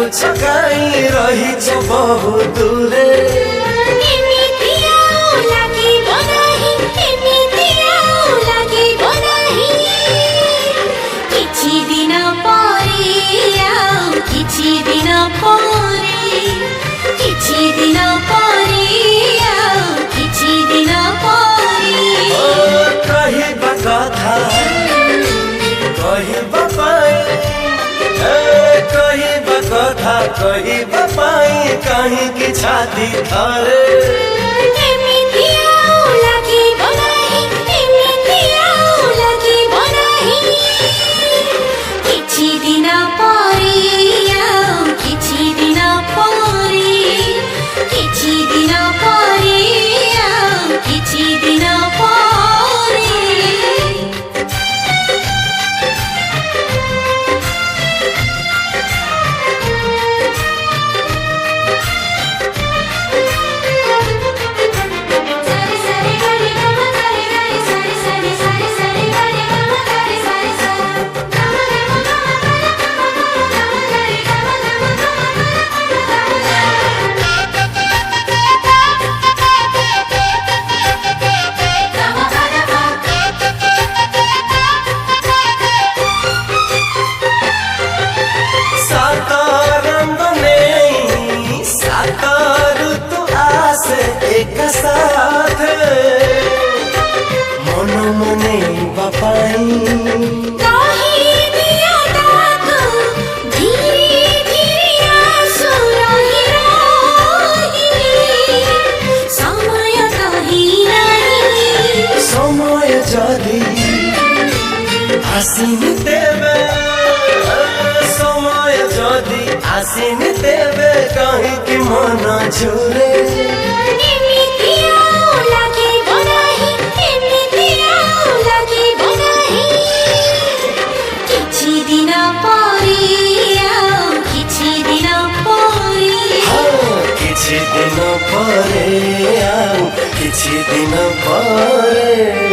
लाଗୁଛ କାହିଁ ରହିଛ ବହୁ ଦୂରେ ଏମିତି ଆଉ ଲାଗିବ ନାହିଁ ଏମିତି ଆଉ ଲାଗିବ ନାହିଁ କିଛି ଦିନ ପରେ ଆଉ କିଛି ଦିନ ପରେ କିଛି ଦିନ ପରେ ଆଉ କିଛି ଦିନ ପରେ କହିବା କଥା କହିବା ପାଇଁ କହିବା କଥା କହିବା ପାଇଁ କାହିଁକି ଛାତି ଥରେ ଏମିତି ଆଉ ଲାଗିବ ନାହିଁ ଏମିତି ଆଉ ଲାଗିବ ନାହିଁ କିଛି ଦିନ ପରେ ଆଉ କିଛି ଦିନ ପରେ କିଛି ଦିନ ପରେ ଆଉ କିଛି ଦିନ ପରେ एक साथ मन मने बापाई समय जदि आसिनी देवे समय जदि आसिनी देवे कहीं कि मन झुरे କିଛି ଦିନ ପରେ ଆଉ କିଛି ଦିନ ପରେ